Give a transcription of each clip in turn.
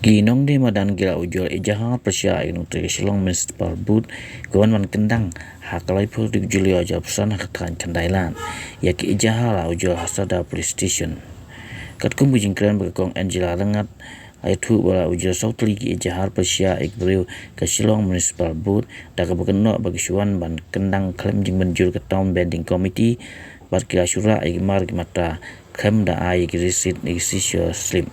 Ginong di madan gila ujol ejaha Persia nutri Shillong Municipal Boot kawan man kendang hakalai pul di Julio Japsan hakatan Candailan ya ki ejaha la ujol hasada police station kat kumbujing keren berkong Angela lengat ayatu bala ujol sautli ki ejaha Persia ikbriu ke Shillong Municipal Boot da ka bekenok bagi syuan ban kendang klaim jing menjur ke town bending committee bat kira syura igmar mata klaim da ai ki receipt exisio slim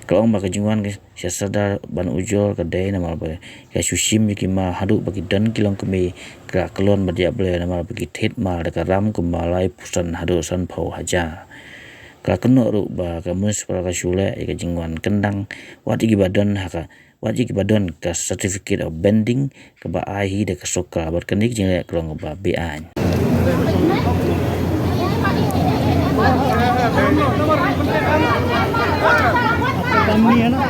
kalau bagi jingwan ke sadar ban ujol kedai nama apa ya sushim ki ma hadu bagi dan Longkmie ke Kyllon badia bele nama bagi tet ma dekat ram kumalai pusan hadu san pau haja ka keno ru ba ka municipal ka shule ke jingwan kendang wati ki badan haka wati ki badan ka certificate of bending ke ba ai de ka soka bar kenik jing klong ba bi an Kami na.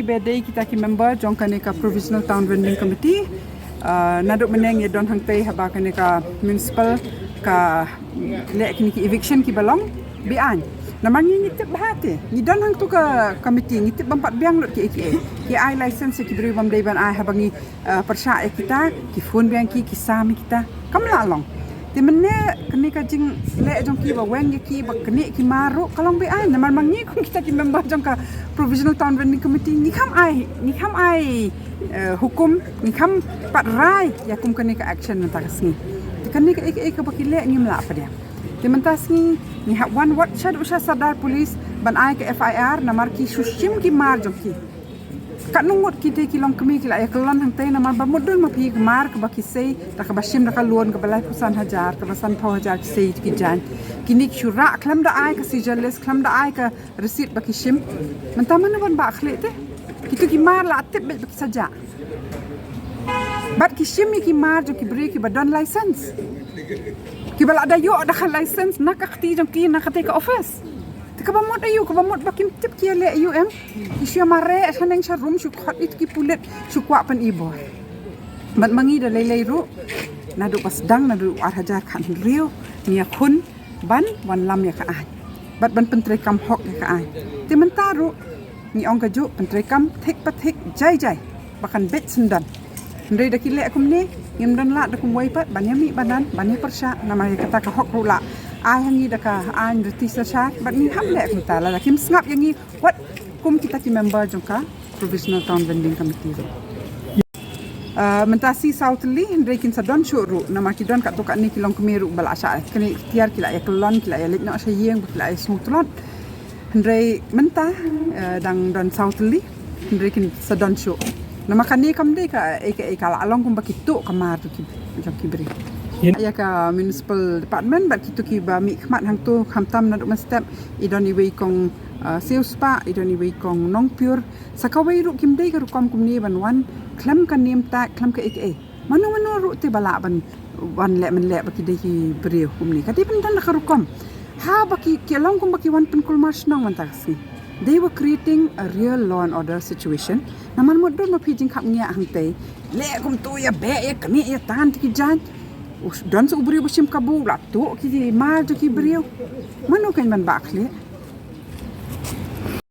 Bedai kita ki member jong ka provisional town vending committee naduk meneng ye don hangtai haba ka municipal ka le ki eviction ki balong bian namang ni tip bahate ni don hang tu ka committee ni tip bampat biang lot ki ki ai license ki beri bam dai ban ai habangi persya kita ki phone biang ki sami kita kam la long ti menne kini ka jing le jong ki ba weng ki ba kini ki maru kalong bian namang mangi kun kita ki member jong ka provisional town vending committee ni kam ai hukum ni kam pat rai ya kum kani ka action mentas ni kani ka ek bakile ni mla apa dia di mentas ni ni ha one what shad usha sadar police ban ai ka FIR namar ki sushim ki mar jom ki kat nungut ki te ki Longkmie ki la ya Kyllon hang te namar ba mudun ma pi mar ka baki sei ta ka bashim ka luon ka balai pusan hajar ka basan pau hajar ki sei ki jan kini syura klam da ai ka sijalis klam da ai ka receipt baki shim mentaman ban ba akhle te kitu ki mar la atip baki saja bat ki shimi ki mar jo ki beri ki badan license ki bala da yo da license nak akti jong ki nak ka office ka bamot ayu ka bamot bakim tip ki le ayu em ki sya mare saneng sya room syu khat it ki pulet syu kwa pan ibo bat mangi da lei ru nadu pasdang nadu ar hajar khan riu ni khun ban wan lam ya ka ai bat ban pentre kam hok ya ka ai ti mentaru ni ong ka ju pentre kam thik pathik jai bakan bet sundan ndai da ki le kum ni ngim dan la da kum wai pat ban yami badan ban ni persya nama kata ka hok ru la ai hangi da ka an reti sa bat ni hap le kum ta la kim ngap yangi what kum kita ki member jong ka provisional town vending committee mentasi southly ndai kin sadon syuru nama ki don ka to ka ni ki Longkmie ru bal asya kini tiar ki la ya Kyllon ki la ya lekno sa yeng ki la ya smutlot ndai mentah dang don southly ndai kin sadon syu nama kani kam dei ka kala along kum bakitu kamar tu ki jom ki beri ya ka municipal department bat kitu ki ba mi khmat hang tu khamtam na duk step idon iwei kong sales pa idon iwei kong nong pure sakawai ru kim dei ka ru kom kum ni ban wan klam ka nim ta klam ka manu ru te bala ban wan le men le baki dei ki beri kum ni kati pen dan ka ru kom ha baki ki along kum baki wan pen kul marsh nong man taksi they were creating a real law and order situation naman mo don mapijing khap ngia hangte le kum tu ya be ya kani ya tan ki jan don su brio busim kabu la tu ki mar jo ki brio manu kan ban bakle